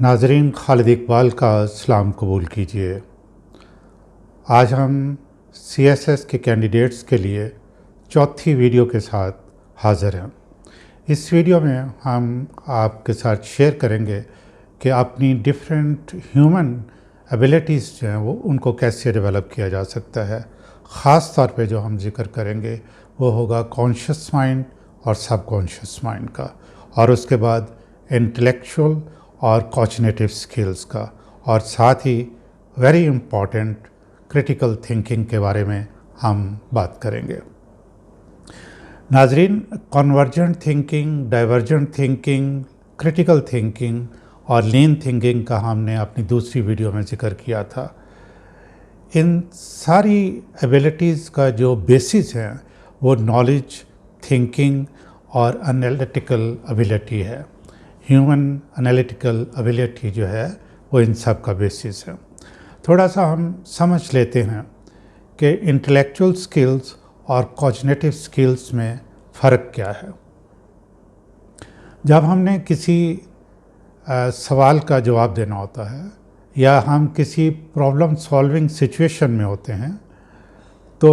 नाजरीन, खालिद इकबाल का सलाम कबूल कीजिए। आज हम CSS के कैंडिडेट्स के लिए चौथी वीडियो के साथ हाज़िर हैं। इस वीडियो में हम आपके साथ शेयर करेंगे कि अपनी डिफरेंट ह्यूमन एबिलिटीज़ जो हैं वो उनको कैसे डेवलप किया जा सकता है। ख़ास तौर पे जो हम जिक्र करेंगे वो होगा कॉन्शियस माइंड और सबकॉन्शियस माइंड का, और उसके बाद इंटेलेक्चुअल और कॉग्निटिव स्किल्स का, और साथ ही वेरी इम्पॉर्टेंट क्रिटिकल थिंकिंग के बारे में हम बात करेंगे। नाजरीन, convergent thinking, divergent thinking, critical thinking और लीन थिंकिंग का हमने अपनी दूसरी वीडियो में जिक्र किया था। इन सारी एबिलिटीज़ का जो बेसिस है वो नॉलेज, थिंकिंग और एनालिटिकल एबिलिटी है। ह्यूमन एनालिटिकल एबिलिटी जो है वो इन सब का बेसिस है। थोड़ा सा हम समझ लेते हैं कि इंटेलेक्चुअल स्किल्स और कॉग्निटिव स्किल्स में फ़र्क क्या है। जब हमने किसी सवाल का जवाब देना होता है या हम किसी प्रॉब्लम सॉल्विंग सिचुएशन में होते हैं, तो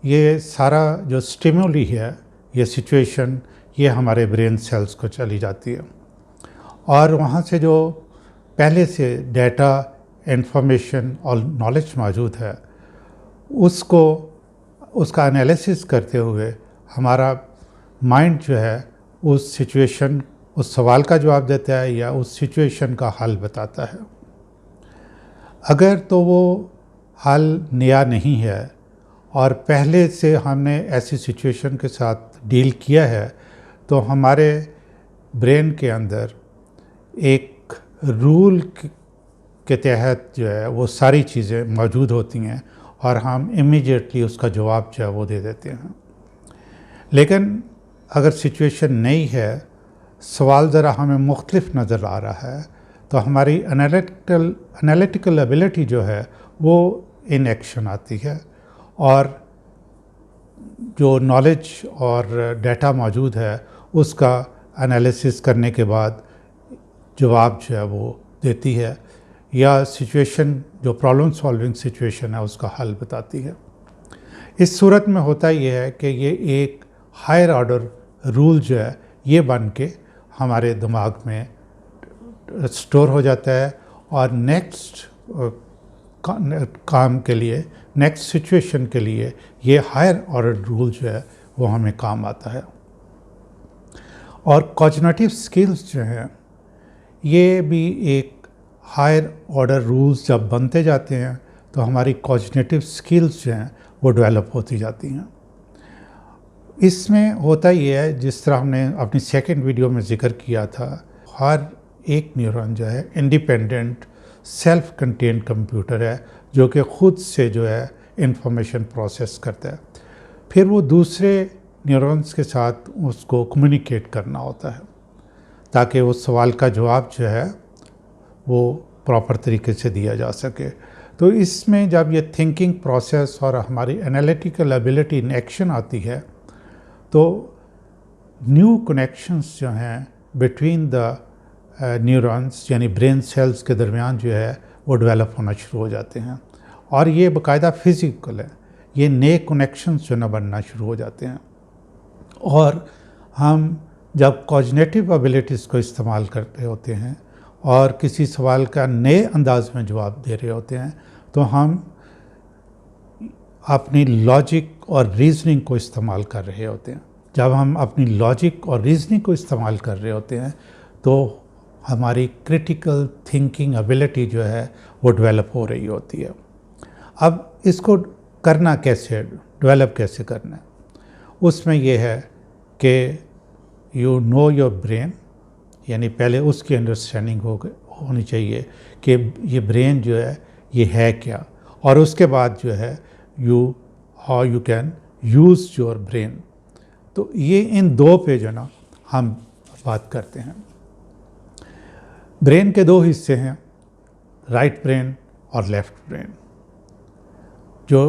ये सारा जो स्टिमुली है, ये सिचुएशन, ये हमारे ब्रेन सेल्स को चली जाती है, और वहाँ से जो पहले से डेटा, इंफॉर्मेशन और नॉलेज मौजूद है उसका एनालिसिस करते हुए हमारा माइंड जो है उस सिचुएशन, उस सवाल का जवाब देता है या उस सिचुएशन का हल बताता है। अगर तो वो हल नया नहीं है और पहले से हमने ऐसी सिचुएशन के साथ डील किया है, तो हमारे ब्रेन के अंदर एक रूल के तहत जो है वो सारी चीज़ें मौजूद होती हैं और हम इमीडिएटली उसका जवाब जो है वो दे देते हैं। लेकिन अगर सिचुएशन नई है, सवाल ज़रा हमें मुख्तलिफ नज़र आ रहा है, तो हमारी एनालिटिकल एबिलिटी जो है वो इन एक्शन आती है, और जो नॉलेज और डाटा मौजूद है उसका एनालिसिस करने के बाद जवाब जो है वो देती है, या सिचुएशन, जो प्रॉब्लम सॉल्विंग सिचुएशन है उसका हल बताती है। इस सूरत में होता ये है कि ये एक हायर ऑर्डर रूल जो है ये बन के हमारे दिमाग में स्टोर हो जाता है, और नेक्स्ट काम के लिए, नेक्स्ट सिचुएशन के लिए ये हायर ऑर्डर रूल जो है वो हमें काम आता है। और कॉग्निटिव स्किल्स जो हैं ये भी एक हायर ऑर्डर रूल्स जब बनते जाते हैं तो हमारी कॉग्निटिव स्किल्स जो हैं वो डेवलप होती जाती हैं। इसमें होता ये है, जिस तरह हमने अपनी सेकंड वीडियो में जिक्र किया था, हर एक न्यूरॉन जो है इंडिपेंडेंट सेल्फ कंटेन्ड कंप्यूटर है जो कि ख़ुद से जो है इंफॉर्मेशन प्रोसेस करता है। फिर वो दूसरे न्यूरॉन्स के साथ उसको कम्युनिकेट करना होता है ताकि उस सवाल का जवाब जो है वो प्रॉपर तरीके से दिया जा सके। तो इसमें जब ये थिंकिंग प्रोसेस और हमारी एनालिटिकल एबिलिटी इन एक्शन आती है, तो न्यू कनेक्शंस जो हैं बिटवीन द न्यूरॉन्स यानी ब्रेन सेल्स के दरमियान जो है वो डेवलप होना शुरू हो जाते हैं, और ये बाकायदा फिज़िकल है। ये नए कनेक्शंस जो है बनना शुरू हो जाते हैं, और हम जब कॉग्निटिव एबिलिटीज़ को इस्तेमाल करते होते हैं और किसी सवाल का नए अंदाज में जवाब दे रहे होते हैं, तो हम अपनी लॉजिक और रीज़निंग को इस्तेमाल कर रहे होते हैं। जब हम अपनी लॉजिक और रीज़निंग को इस्तेमाल कर रहे होते हैं तो हमारी क्रिटिकल थिंकिंग एबिलिटी जो है वो डेवलप हो रही होती है। अब इसको करना कैसे, डेवलप कैसे करना है, उसमें यह है कि यू नो योर ब्रेन, यानी पहले उसकी अंडरस्टैंडिंग होनी चाहिए कि ये ब्रेन जो है ये है क्या, और उसके बाद जो है how you can use your brain. तो ये इन दो पे जो ना हम बात करते हैं। ब्रेन के दो हिस्से हैं, राइट ब्रेन और लेफ़्ट ब्रेन। जो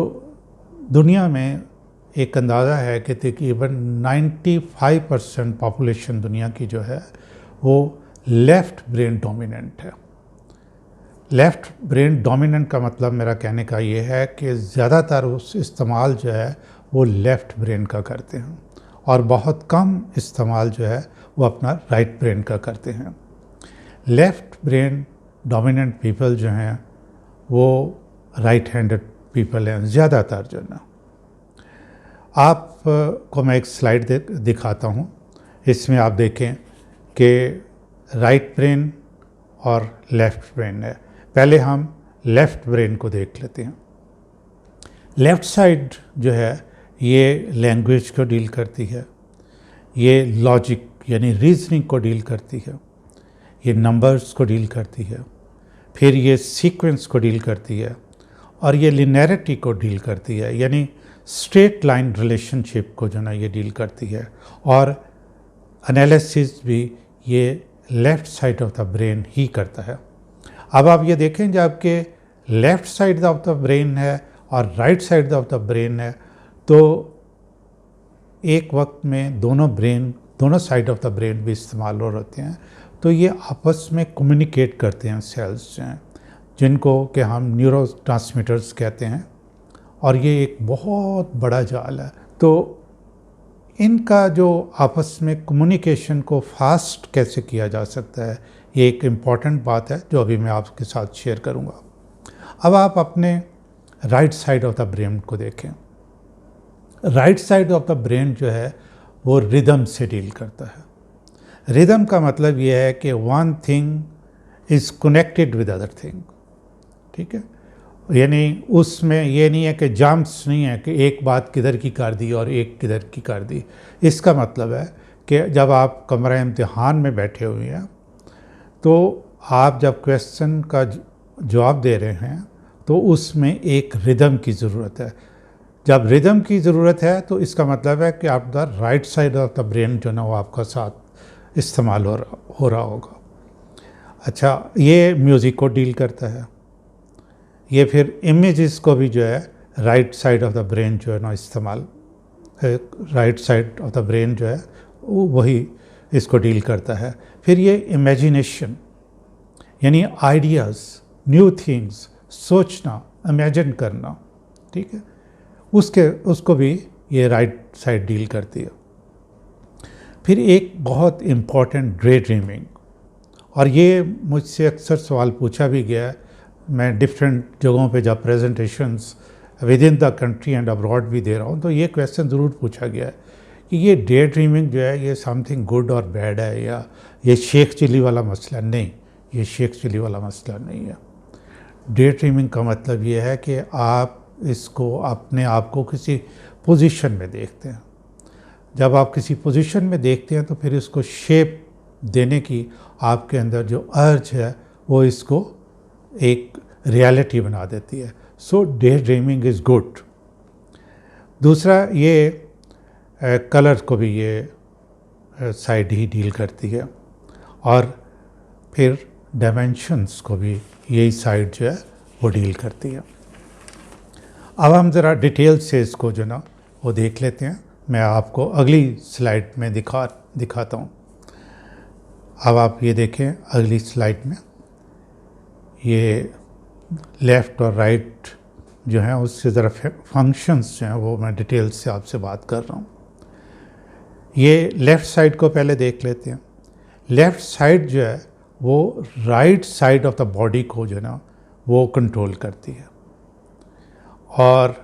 दुनिया में एक अंदाज़ा है कि तकरीबन 95% पॉपुलेशन दुनिया की जो है वो लेफ़्ट ब्रेन डोमिनेंट है। लेफ़्ट ब्रेन डोमिनेंट का मतलब मेरा कहने का ये है कि ज़्यादातर उस इस्तेमाल जो है वो लेफ़्ट ब्रेन का करते हैं और बहुत कम इस्तेमाल जो है वो अपना राइट ब्रेन का करते हैं। लेफ़्ट ब्रेन डोमिनेंट पीपल जो हैं वो राइट हैंडेड पीपल हैं ज़्यादातर जो ना। आप को मैं एक स्लाइड दिखाता हूँ। इसमें आप देखें कि राइट ब्रेन और लेफ़्ट ब्रेन है। पहले हम लेफ़्ट ब्रेन को देख लेते हैं। लेफ़्ट साइड जो है ये लैंग्वेज को डील करती है, ये लॉजिक यानी रीजनिंग को डील करती है, ये नंबर्स को डील करती है, फिर ये सीक्वेंस को डील करती है और ये लिनियरिटी को डील करती है यानी स्ट्रेट लाइन रिलेशनशिप को जो ना ये डील करती है। और एनालिसिस भी ये left side of the brain ही करता है। अब आप ये देखें जब आपके left side of the brain है और right side of the brain है तो एक वक्त में दोनों साइड ऑफ द ब्रेन भी इस्तेमाल हो रहे हैं, तो ये आपस में कम्युनिकेट करते हैं सेल्स जो हैं जिनको कि हम न्यूरोट्रांसमीटर्स कहते हैं और ये एक बहुत बड़ा जाल है। तो इनका जो आपस में कम्युनिकेशन को फास्ट कैसे किया जा सकता है ये एक इम्पॉर्टेंट बात है जो अभी मैं आपके साथ शेयर करूँगा। अब आप अपने right side of the brain को देखें। Right side of the brain जो है वो रिदम से डील करता है। रिदम का मतलब ये है कि one thing is connected with other thing, ठीक है। यानी उसमें ये नहीं है कि जंप्स नहीं है कि एक बात किधर की कर दी और एक किधर की कर दी। इसका मतलब है कि जब आप कमरा इम्तिहान में बैठे हुए हैं तो आप जब क्वेश्चन का जवाब दे रहे हैं तो उसमें एक रिदम की ज़रूरत है। जब रिदम की ज़रूरत है तो इसका मतलब है कि आपका right side of the brain जो ना वो आपका साथ इस्तेमाल हो रहा होगा। अच्छा, ये म्यूज़िक को डील करता है। ये फिर इमेजेस को भी जो है right side of the brain जो है ना इस्तेमाल, right side of the brain जो है वही इसको डील करता है। फिर ये इमेजिनेशन यानी आइडियाज़, न्यू थिंग्स, सोचना, इमेजिन करना, ठीक है, उसको भी ये राइट साइड डील करती है। फिर एक बहुत इम्पॉर्टेंट डे ड्रीमिंग, और ये मुझसे अक्सर सवाल पूछा भी गया है। मैं डिफरेंट जगहों पे जब presentations with in the country and abroad भी दे रहा हूँ तो ये क्वेश्चन ज़रूर पूछा गया है कि ये डे ड्रीमिंग जो है ये समथिंग गुड और बैड है या ये शेख चिली वाला मसला। नहीं, ये शेख चिली वाला मसला नहीं है। डे ड्रीमिंग का मतलब ये है कि आप इसको अपने आप को किसी पोजीशन में देखते हैं। जब आप किसी पोजीशन में देखते हैं तो फिर इसको शेप देने की आपके अंदर जो अर्ज है वो इसको एक रियलिटी बना देती है। सो डे ड्रीमिंग इज़ गुड। दूसरा, ये कलर को भी ये साइड ही डील करती है और फिर डायमेंशंस को भी यही साइड जो है वो डील करती है। अब हम ज़रा डिटेल से इसको जो ना वो देख लेते हैं। मैं आपको अगली स्लाइड में दिखाता हूँ। अब आप ये देखें अगली स्लाइड में, ये लेफ़्ट और राइट जो हैं उससे ज़रा फंक्शंस जो हैं वो मैं डिटेल से आपसे बात कर रहा हूँ। ये लेफ़्ट साइड को पहले देख लेते हैं। लेफ़्ट साइड जो है वो right side of the body को जो है ना वो कंट्रोल करती है। और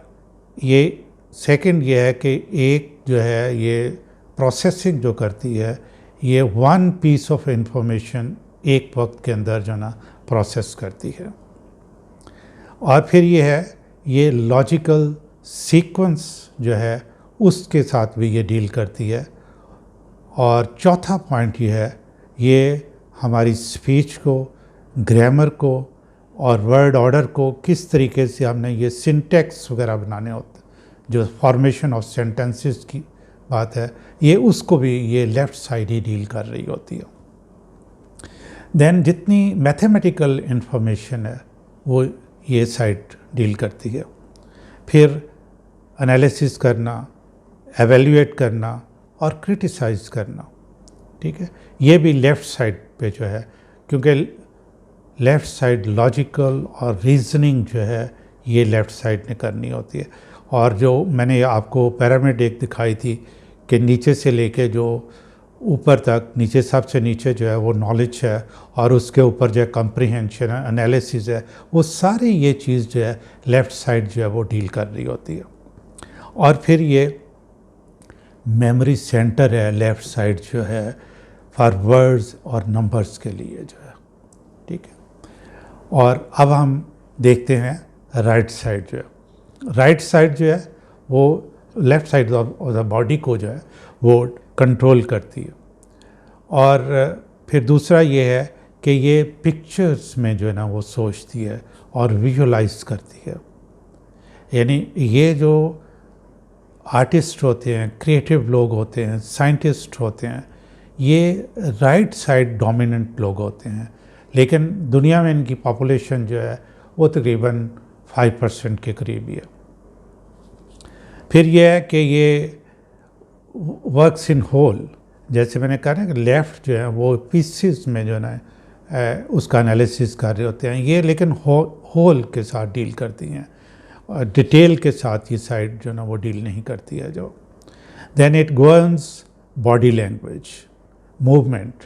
ये सेकंड ये है कि एक जो है ये प्रोसेसिंग जो करती है ये वन पीस ऑफ इंफॉर्मेशन एक वक्त के अंदर जो ना प्रोसेस करती है। और फिर ये है ये लॉजिकल सीक्वेंस जो है उसके साथ भी ये डील करती है। और चौथा पॉइंट ये है ये हमारी स्पीच को, ग्रामर को और वर्ड ऑर्डर को किस तरीके से हमने ये सिंटेक्स वगैरह बनाने होते, जो फॉर्मेशन ऑफ सेंटेंसेस की बात है, ये उसको भी ये लेफ़्ट साइड ही डील कर रही होती है। देन जितनी मैथमेटिकल इंफॉर्मेशन है वो ये साइड डील करती है। फिर एनालिसिस करना, एवेल्यूएट करना और क्रिटिसाइज़ करना, ठीक है। ये भी लेफ़्ट साइड पे जो है, क्योंकि लेफ़्ट साइड लॉजिकल और रीजनिंग जो है ये लेफ़्ट साइड ने करनी होती है। और जो मैंने आपको पिरामिड एक दिखाई थी कि नीचे से लेके जो ऊपर तक, नीचे सबसे नीचे जो है वो नॉलेज है और उसके ऊपर जो है कम्प्रीहेंशन है, एनालिसिस है, वो सारी ये चीज़ जो है लेफ़्ट साइड जो है वो डील कर रही होती है। और फिर ये मेमोरी सेंटर है लेफ़्ट साइड जो है फॉर वर्ड्स और नंबर्स के लिए जो है, ठीक है। और अब हम देखते हैं राइट साइड जो है। राइट साइड जो है वो left side of the body को जो है वो कंट्रोल करती है। और फिर दूसरा ये है कि ये पिक्चर्स में जो है ना वो सोचती है और विजुलाइज करती है। यानी ये जो आर्टिस्ट होते हैं, क्रिएटिव लोग होते हैं, साइंटिस्ट होते हैं, ये राइट साइड डोमिनेंट लोग होते हैं, लेकिन दुनिया में इनकी पॉपुलेशन जो है वो तकरीबन 5% के करीब ही है। फिर ये है कि ये वर्क्स इन होल, जैसे मैंने कहा ना कि लेफ़्ट जो है वो पीसेस में जो है ना उसका एनालिसिस कर रहे होते हैं, ये लेकिन होल के साथ डील करती हैं, और डिटेल के साथ ये साइड जो ना वो डील नहीं करती है जो। Then it governs body language, movement,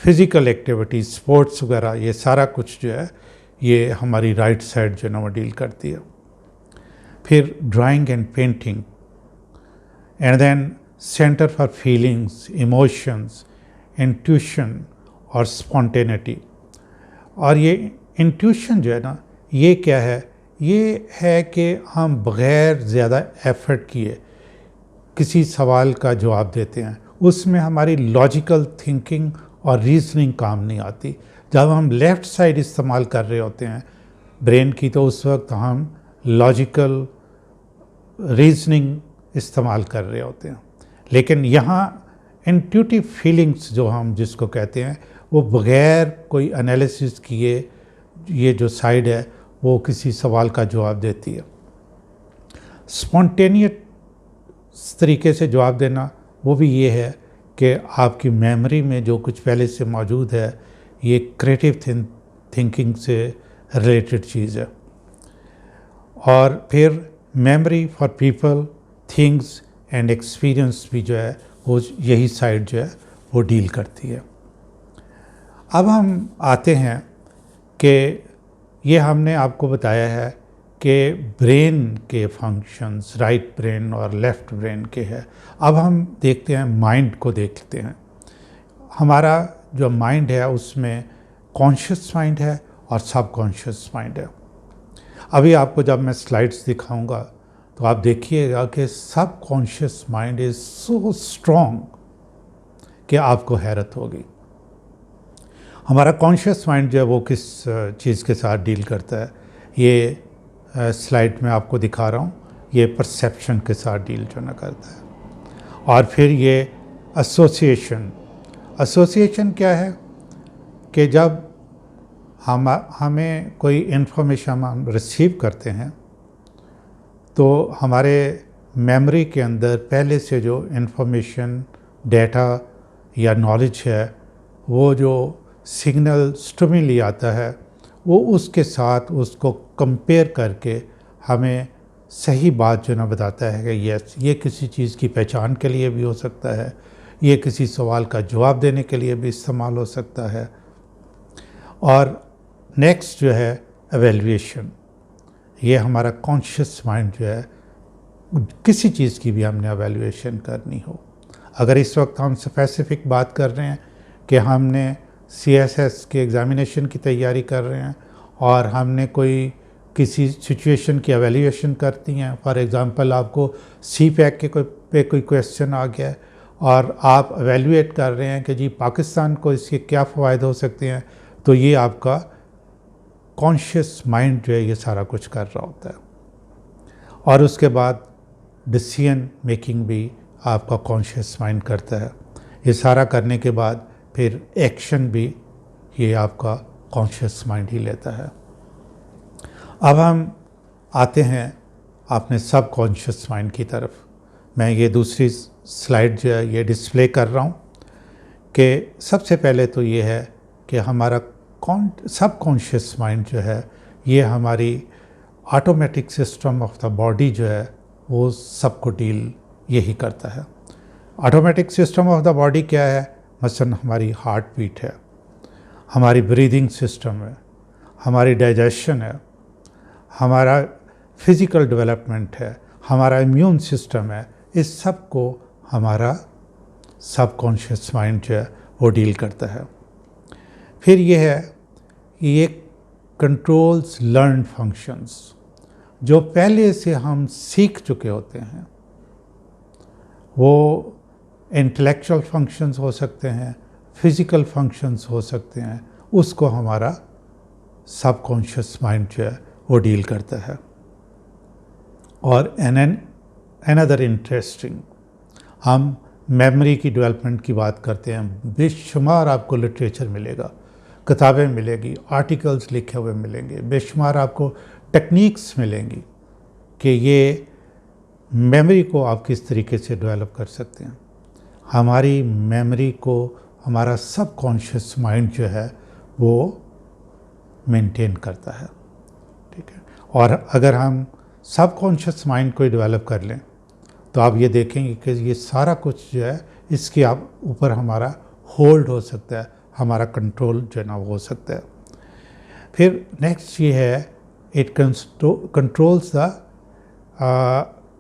physical activity, sports वगैरह, ये सारा कुछ जो है ये हमारी राइट साइड जो है ना वो डील करती है। फिर drawing and painting, and then centre for feelings, emotions, intuition और स्पॉन्टेनिटी। और ये इंट्यूशन जो है ना ये क्या है, ये है कि हम बग़ैर ज़्यादा एफर्ट किए किसी सवाल का जवाब देते हैं, उसमें हमारी लॉजिकल थिंकिंग और रीजनिंग काम नहीं आती। जब हम लेफ़्ट साइड इस्तेमाल कर रहे होते हैं ब्रेन की, तो उस वक्त हम लॉजिकल रीजनिंग इस्तेमाल कर रहे होते हैं। लेकिन यहाँ इंट्यूटिव फीलिंग्स जो हम जिसको कहते हैं, वो बग़ैर कोई एनालिसिस किए ये जो साइड है वो किसी सवाल का जवाब देती है। स्पॉन्टेनियस तरीके से जवाब देना वो भी ये है कि आपकी मेमोरी में जो कुछ पहले से मौजूद है, ये क्रिएटिव थिंकिंग से रिलेटेड चीज़ है। और फिर memory for people, things and experience भी जो है वो यही साइड जो है वो डील करती है। अब हम आते हैं कि ये हमने आपको बताया है कि ब्रेन के फंक्शंस राइट ब्रेन और लेफ़्ट ब्रेन के हैं। अब हम देखते हैं माइंड को देखते हैं। हमारा जो माइंड है उसमें कॉन्शियस माइंड है और सब कॉन्शियस माइंड है। अभी आपको जब मैं स्लाइड्स दिखाऊंगा तो आप देखिएगा कि सब conscious mind is so strong कि आपको हैरत होगी। हमारा कॉन्शियस माइंड जो है वो किस चीज़ के साथ डील करता है, ये स्लाइड में आपको दिखा रहा हूँ। ये परसेप्शन के साथ डील जो ना करता है। और फिर ये एसोसिएशन क्या है कि जब हमें कोई इन्फॉर्मेशन हम रिसीव करते हैं तो हमारे मेमोरी के अंदर पहले से जो इन्फॉर्मेशन, डाटा या नॉलेज है, वो जो सिग्नल स्टिमुली आता है, वो उसके साथ उसको कंपेयर करके हमें सही बात जो ना बताता है कि यस, ये किसी चीज़ की पहचान के लिए भी हो सकता है, ये किसी सवाल का जवाब देने के लिए भी इस्तेमाल हो सकता है। और नेक्स्ट जो है एवेल्यूएशन, ये हमारा कॉन्शियस माइंड जो है किसी चीज़ की भी हमने एवेल्यूएशन करनी हो, अगर इस वक्त हम स्पेसिफिक बात कर रहे हैं कि हमने CSS के एग्ज़ामिनेशन की तैयारी कर रहे हैं और हमने कोई किसी सिचुएशन की एवेल्यूएशन करती हैं, फॉर एग्ज़ाम्पल आपको CPAC पे कोई क्वेश्चन आ गया है और आप एवेल्यूएट कर रहे हैं कि जी पाकिस्तान को इसके क्या फ़वायद हो सकते हैं, तो ये आपका कॉन्शियस माइंड जो है ये सारा कुछ कर रहा होता है। और उसके बाद डिसीजन मेकिंग भी आपका कॉन्शियस माइंड करता है। ये सारा करने के बाद फिर एक्शन भी ये आपका कॉन्शियस माइंड ही लेता है। अब हम आते हैं अपने सब कॉन्शियस माइंड की तरफ। मैं ये दूसरी स्लाइड जो है ये डिस्प्ले कर रहा हूँ कि सबसे पहले तो ये है कि हमारा सबकॉन्शियस माइंड जो है ये हमारी automatic system of the body जो है वो सबको डील यही करता है। Automatic system of the body क्या है? मसलन हमारी हार्ट बीट है, हमारी ब्रीदिंग सिस्टम है, हमारी डाइजेशन है, हमारा फिज़िकल डेवलपमेंट है, हमारा इम्यून सिस्टम है। इस सब को हमारा सबकॉन्शियस माइंड जो है वो डील करता है। फिर ये है, ये कंट्रोल्स लर्न फंक्शंस, जो पहले से हम सीख चुके होते हैं। वो इंटेलेक्चुअल फंक्शंस हो सकते हैं, फिज़िकल फंक्शंस हो सकते हैं, उसको हमारा सबकॉन्शियस माइंड जो है वो डील करता है। और अनदर इंटरेस्टिंग, हम मेमोरी की डेवलपमेंट की बात करते हैं। बेशुमार आपको लिटरेचर मिलेगा, किताबें मिलेगी, आर्टिकल्स लिखे हुए मिलेंगे, बेशुमार आपको टेक्निक्स मिलेंगी कि ये मेमोरी को आप किस तरीके से डेवलप कर सकते हैं। हमारी मेमोरी को हमारा सबकॉन्शियस माइंड जो है वो मेंटेन करता है, ठीक है। और अगर हम सबकॉन्शियस माइंड को डेवलप कर लें तो आप ये देखेंगे कि ये सारा कुछ जो है इसके आप ऊपर हमारा होल्ड हो सकता है, हमारा कंट्रोल जो है ना वो हो सकता है। फिर नेक्स्ट ये है, it controls the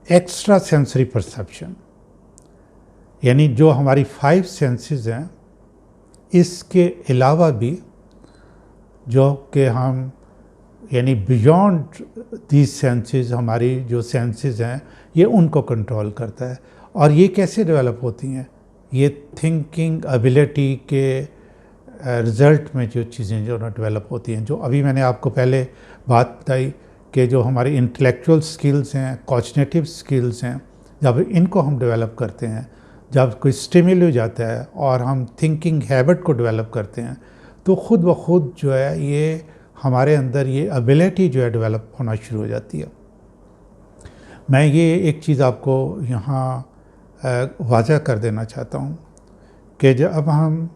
extra sensory perception, यानी जो हमारी 5 सेंसेस हैं इसके अलावा भी जो कि हम यानी बियॉन्ड दीज सेंसेस, हमारी जो सेंसेस हैं ये उनको कंट्रोल करता है। और ये कैसे डेवलप होती हैं? ये थिंकिंग एबिलिटी के रिज़ल्ट में जो चीज़ें जो ना डेवलप होती हैं, जो अभी मैंने आपको पहले बात बताई कि जो हमारी इंटेलेक्चुअल स्किल्स हैं, कॉग्निटिव स्किल्स हैं, जब इनको हम डेवलप करते हैं, जब कोई स्टिमुल हो जाता है और हम थिंकिंग हैबिट को डेवलप करते हैं, तो ख़ुद ब खुद जो है ये हमारे अंदर ये एबिलिटी जो है डेवलप होना शुरू हो जाती है। मैं ये एक चीज़ आपको यहाँ वाज़ह कर देना चाहता हूँ कि जब हम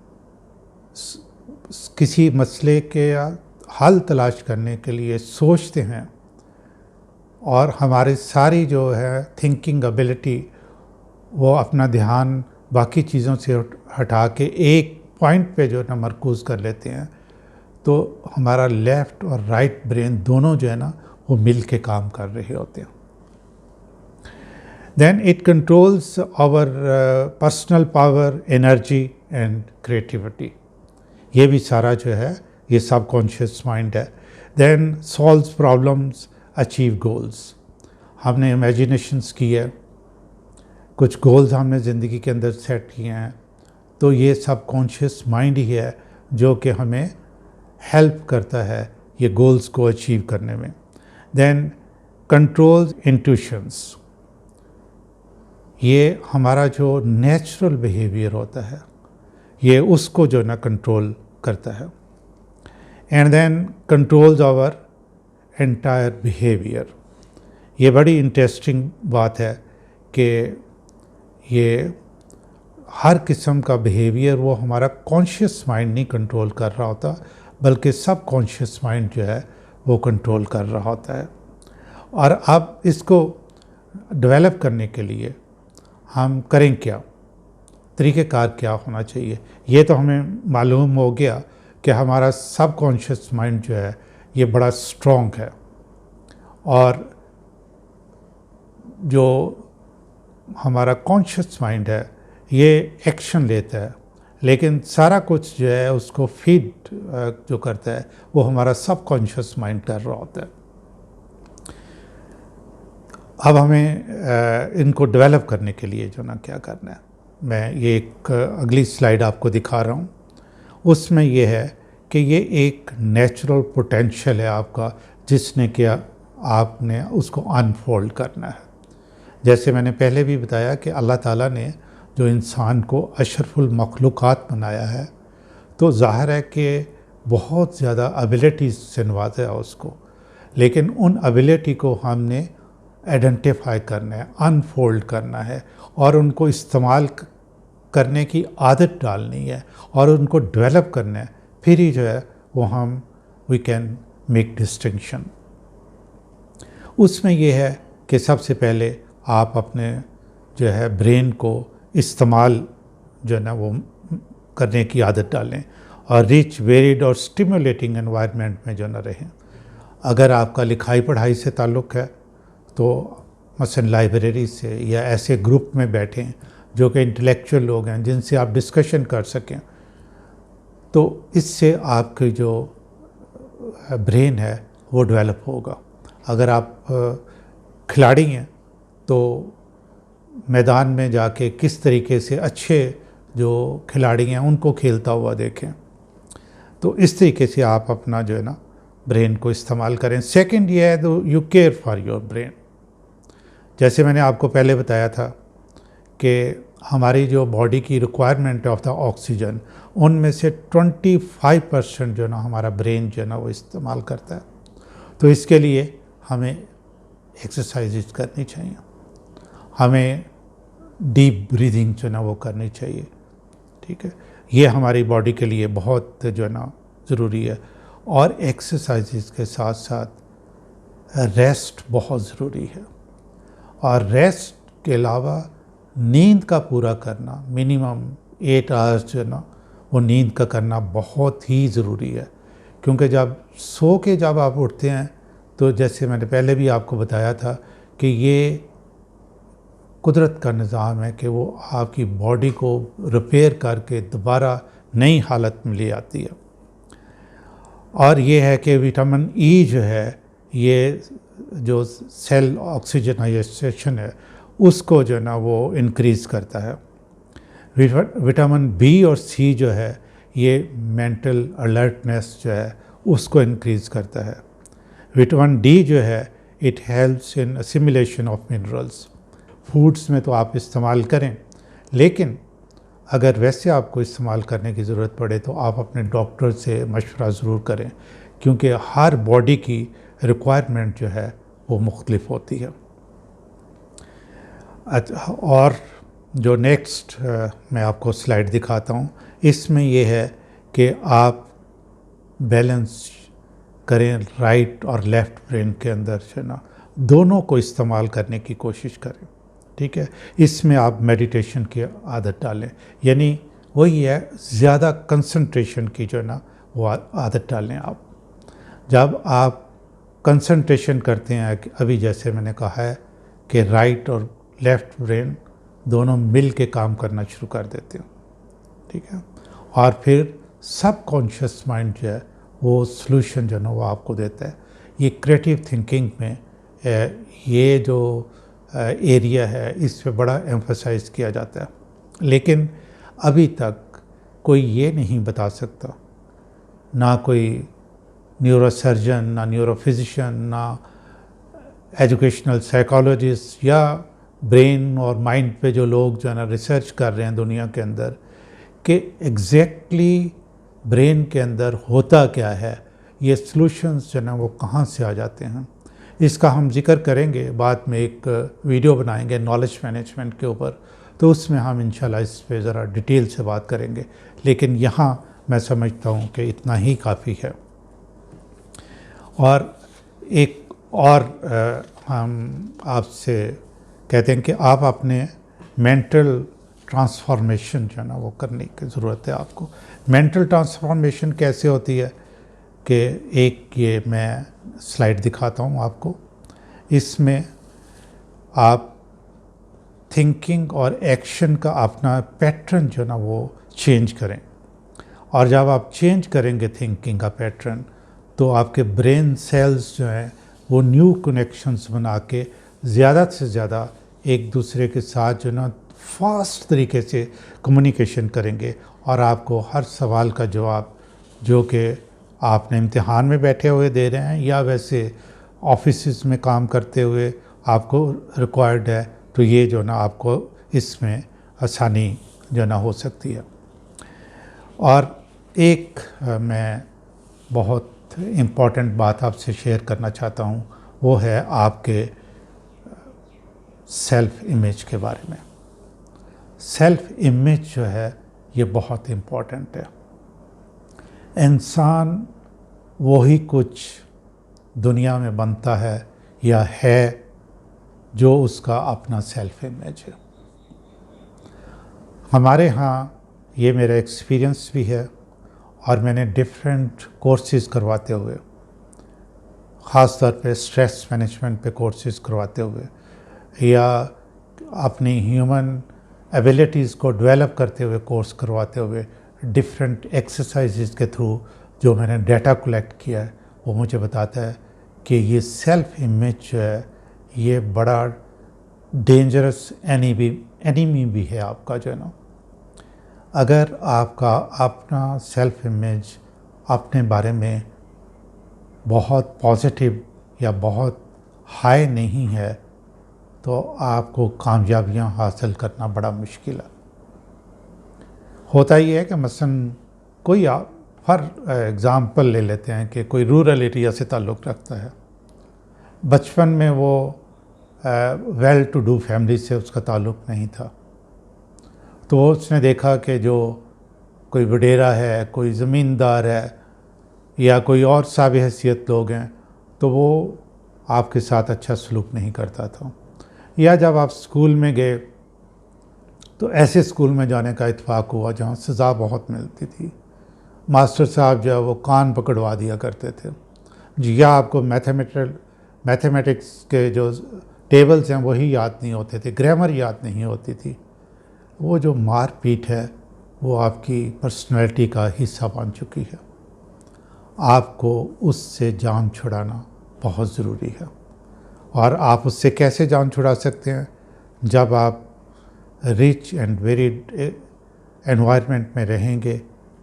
किसी मसले के हल तलाश करने के लिए सोचते हैं और हमारी सारी जो है थिंकिंग एबिलिटी वो अपना ध्यान बाकी चीज़ों से हटा के एक पॉइंट पे जो है ना मरकूज़ कर लेते हैं, तो हमारा लेफ़्ट और राइट ब्रेन दोनों जो है ना वो मिल के काम कर रहे होते हैं। Then it controls our personal power, energy and creativity. ये भी सारा जो है ये सबकॉन्शियस माइंड है। Then solves problems, achieve goals. हमने इमेजिनेशंस की है, कुछ गोल्स हमने ज़िंदगी के अंदर सेट किए हैं, तो ये सबकॉन्शियस माइंड ही है जो कि हमें हेल्प करता है ये गोल्स को अचीव करने में। देन कंट्रोल्स इंट्यूशंस, ये हमारा जो नेचुरल बिहेवियर होता है ये उसको जो ना कंट्रोल करता है। And then controls our entire behaviour. ये बड़ी इंटरेस्टिंग बात है कि ये हर किस्म का बिहेवियर वो हमारा कॉन्शियस माइंड नहीं कंट्रोल कर रहा होता, बल्कि सब कॉन्शियस माइंड जो है वो कंट्रोल कर रहा होता है। और अब इसको डेवलप करने के लिए हम करें क्या, तरीक़ेकार क्या होना चाहिए? ये तो हमें मालूम हो गया कि हमारा सब कॉन्शियस माइंड जो है ये बड़ा स्ट्रॉन्ग है और जो हमारा कॉन्शियस माइंड है ये एक्शन लेता है, लेकिन सारा कुछ जो है उसको फीड जो करता है वो हमारा सब कॉन्शियस माइंड कर रहा होता है। अब हमें इनको डेवलप करने के लिए जो ना क्या करना है, मैं ये एक अगली स्लाइड आपको दिखा रहा हूँ। उसमें ये है कि ये एक नेचुरल पोटेंशियल है आपका, जिसने क्या आपने उसको अनफोल्ड करना है। जैसे मैंने पहले भी बताया कि अल्लाह ताला ने जो इंसान को अशरफुल मखलूक़ात बनाया है, तो ज़ाहिर है कि बहुत ज़्यादा एबिलिटीज़ से नवाजा है उसको, लेकिन उन एबिलिटी को हमने आइडेंटिफाई करना है, अनफोल्ड करना है और उनको इस्तेमाल करने की आदत डालनी है और उनको डेवलप करना है, फिर ही जो है वो हम वी कैन मेक डिस्टिंक्शन। उसमें ये है कि सबसे पहले आप अपने जो है ब्रेन को इस्तेमाल जो है ना वो करने की आदत डालें और रिच, वेरिड और स्टिमुलेटिंग एनवायरनमेंट में जो ना रहें। अगर आपका लिखाई पढ़ाई से ताल्लुक़ है तो मसलन लाइब्रेरी से या ऐसे ग्रुप में बैठें जो कि इंटेलेक्चुअल लोग हैं जिनसे आप डिस्कशन कर सकें, तो इससे आपकी जो ब्रेन है वो डेवलप होगा। अगर आप खिलाड़ी हैं तो मैदान में जाके किस तरीके से अच्छे जो खिलाड़ी हैं उनको खेलता हुआ देखें, तो इस तरीके से आप अपना जो है ना ब्रेन को इस्तेमाल करें। सेकंड ये है तो you care for your brain. जैसे मैंने आपको पहले बताया था कि हमारी जो बॉडी की रिक्वायरमेंट ऑफ द ऑक्सीजन, उनमें से 25% जो ना हमारा ब्रेन जो है ना वो इस्तेमाल करता है। तो इसके लिए हमें एक्सरसाइज करनी चाहिए, हमें डीप ब्रीदिंग जो ना वो करनी चाहिए, ठीक है। ये हमारी बॉडी के लिए बहुत जो है ना ज़रूरी है। और एक्सरसाइज के साथ साथ रेस्ट बहुत ज़रूरी है। और रेस्ट के अलावा नींद का पूरा करना, मिनिमम 8 आवर्स जो है ना वो नींद का करना बहुत ही ज़रूरी है। क्योंकि जब सो के जब आप उठते हैं तो जैसे मैंने पहले भी आपको बताया था कि ये कुदरत का निज़ाम है कि वो आपकी बॉडी को रिपेयर करके दोबारा नई हालत में ले आती है। और ये है कि विटामिन ई जो है ये जो सेल ऑक्सीजनाइजेशन है उसको जो है ना वो इंक्रीज़ करता है। विटामिन बी और सी जो है ये मेंटल अलर्टनेस जो है उसको इंक्रीज़ करता है। विटामिन डी जो है it helps in assimilation of minerals. Foods में तो आप इस्तेमाल करें, लेकिन अगर वैसे आपको इस्तेमाल करने की ज़रूरत पड़े तो आप अपने डॉक्टर से मशवरा ज़रूर करें, क्योंकि हर बॉडी की रिक्वायरमेंट जो है वो मुख्तलिफ होती है। और जो नेक्स्ट मैं आपको स्लाइड दिखाता हूँ, इसमें ये है कि आप बैलेंस करें राइट और लेफ़्ट ब्रेन के अंदर जो ना दोनों को इस्तेमाल करने की कोशिश करें, ठीक है। इसमें आप मेडिटेशन की आदत डालें, यानी वही है ज़्यादा कंसंट्रेशन की जो है ना वो आदत डालें आप। जब आप कंसंट्रेशन करते हैं, अभी जैसे मैंने कहा है कि राइट और लेफ़्ट ब्रेन दोनों मिल के काम करना शुरू कर देते हैं, ठीक है। और फिर सब कॉन्शियस माइंड जो है वो सॉल्यूशन जो है ना वो आपको देता है। ये क्रिएटिव थिंकिंग में ये जो एरिया है इस पे बड़ा एम्फसाइज किया जाता है, लेकिन अभी तक कोई ये नहीं बता सकता, ना कोई न्यूरोसर्जन, ना न्यूरोफिजिशियन, ना एजुकेशनल साइकोलॉजिस्ट या ब्रेन और माइंड पे जो लोग जो है ना रिसर्च कर रहे हैं दुनिया के अंदर कि एग्जैक्टली ब्रेन के अंदर होता क्या है, ये सॉल्यूशंस जो है ना वो कहाँ से आ जाते हैं। इसका हम जिक्र करेंगे, बाद में एक वीडियो बनाएंगे नॉलेज मैनेजमेंट के ऊपर, तो उसमें हम इंशाल्लाह इस पे ज़रा डिटेल से बात करेंगे। लेकिन यहाँ मैं समझता हूँ कि इतना ही काफ़ी है। और एक और हम आपसे कहते हैं कि आप अपने मेंटल ट्रांसफॉर्मेशन जो है ना वो करने की ज़रूरत है आपको। मेंटल ट्रांसफॉर्मेशन कैसे होती है कि एक ये मैं स्लाइड दिखाता हूँ आपको। इसमें आप थिंकिंग और एक्शन का अपना पैटर्न जो ना वो चेंज करें, और जब आप चेंज करेंगे थिंकिंग का पैटर्न तो आपके ब्रेन सेल्स जो हैं वो न्यू कनेक्शंस बना के ज़्यादा से ज़्यादा एक दूसरे के साथ जो ना फास्ट तरीके से कम्युनिकेशन करेंगे, और आपको हर सवाल का जवाब जो कि आपने इम्तिहान में बैठे हुए दे रहे हैं या वैसे ऑफिस में काम करते हुए आपको रिक्वायर्ड है, तो ये जो ना आपको इसमें आसानी जो ना हो सकती है। और एक मैं बहुत इम्पॉर्टेंट बात आपसे शेयर करना चाहता हूँ, वो है आपके सेल्फ इमेज के बारे में। सेल्फ इमेज जो है ये बहुत इम्पोर्टेंट है। इंसान वही कुछ दुनिया में बनता है या है जो उसका अपना सेल्फ इमेज है। हमारे यहाँ ये मेरा एक्सपीरियंस भी है और मैंने डिफरेंट कोर्सेज़ करवाते हुए, ख़ास तौर पे स्ट्रेस मैनेजमेंट पे कोर्सेज़ करवाते हुए या अपनी ह्यूमन एबिलिटीज़ को डेवलप करते हुए कोर्स करवाते हुए, डिफरेंट एक्सरसाइजेज़ के थ्रू जो मैंने डाटा कलेक्ट किया है वो मुझे बताता है कि ये सेल्फ इमेज जो है ये बड़ा डेंजरस एनिमी भी है आपका, जो है ना। अगर आपका अपना सेल्फ इमेज अपने बारे में बहुत पॉजिटिव या बहुत हाई नहीं है तो आपको कामयाबियां हासिल करना बड़ा मुश्किल है। होता ही है कि मसलन कोई आप हर एग्ज़ाम्पल ले लेते हैं कि कोई रूरल एरिया से ताल्लुक़ रखता है, बचपन में वो वेल टू डू फैमिली से उसका ताल्लुक़ नहीं था, तो उसने देखा कि जो कोई वडेरा है, कोई ज़मींदार है या कोई और साब हैसियत लोग हैं तो वो आपके साथ अच्छा सलूक नहीं करता था। या जब आप स्कूल में गए तो ऐसे स्कूल में जाने का इत्फाक हुआ जहाँ सज़ा बहुत मिलती थी। मास्टर साहब जो है वो कान पकड़वा दिया करते थे जी, या आपको मैथमेटिक्स के जो टेबल्स हैं वही याद नहीं होते थे, ग्रामर याद नहीं होती थी। वो जो मार पीट है वो आपकी पर्सनैलिटी का हिस्सा बन चुकी है। आपको उससे जान छुड़ाना बहुत ज़रूरी है। और आप उससे कैसे जान छुड़ा सकते हैं? जब आप रिच एंड वेरिड एनवायरनमेंट में रहेंगे,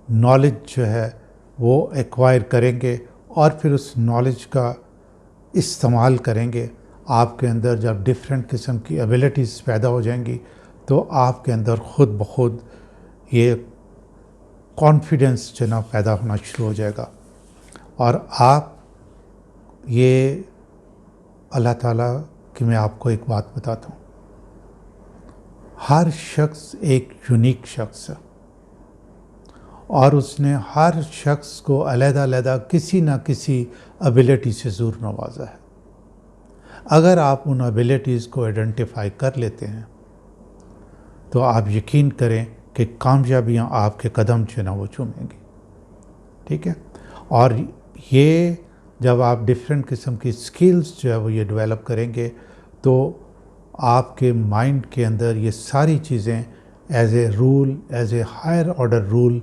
नॉलेज जो है वो एक्वायर करेंगे और फिर उस नॉलेज का इस्तेमाल करेंगे। आपके अंदर जब डिफरेंट किस्म की एबिलिटीज़ पैदा हो जाएंगी तो आपके अंदर ख़ुद ब खुद ये कॉन्फिडेंस जो ना पैदा होना शुरू हो जाएगा। और आप ये अल्लाह ताला की, मैं आपको एक बात बताता हूँ, हर शख्स एक यूनिक शख्स है और उसने हर शख्स को अलग-अलग किसी न किसी एबिलिटी से ज़रूर नवाजा है। अगर आप उन एबिलिटीज़ को आइडेंटिफाई कर लेते हैं तो आप यकीन करें कि कामयाबियाँ आपके कदम जो ना वो चूमेंगी, ठीक है। और ये जब आप डिफरेंट किस्म की स्किल्स जो है वो ये डेवलप करेंगे तो आपके माइंड के अंदर ये सारी चीज़ें as a rule, as a higher order rule,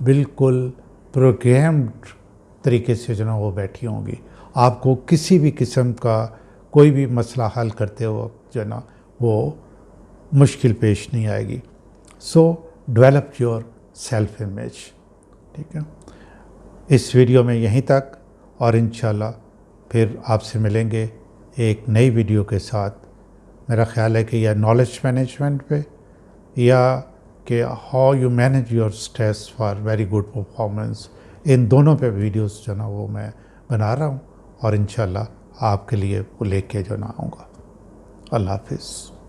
बिल्कुल प्रोग्राम्ड तरीके से जो ना वो बैठी होंगी। आपको किसी भी किस्म का कोई भी मसला हल करते वक्त जो ना वो मुश्किल पेश नहीं आएगी। सो डेवलप योर सेल्फ इमेज, ठीक है। इस वीडियो में यहीं तक और इंशाल्लाह फिर आपसे मिलेंगे एक नई वीडियो के साथ। मेरा ख़्याल है कि यह नॉलेज मैनेजमेंट पे या कि how you manage your stress for very good performance, इन दोनों पे वीडियोस जो ना वो मैं बना रहा हूँ और इंशाल्लाह आपके लिए वो लेके जो ना आऊँगा। अल्लाह हाफिज़।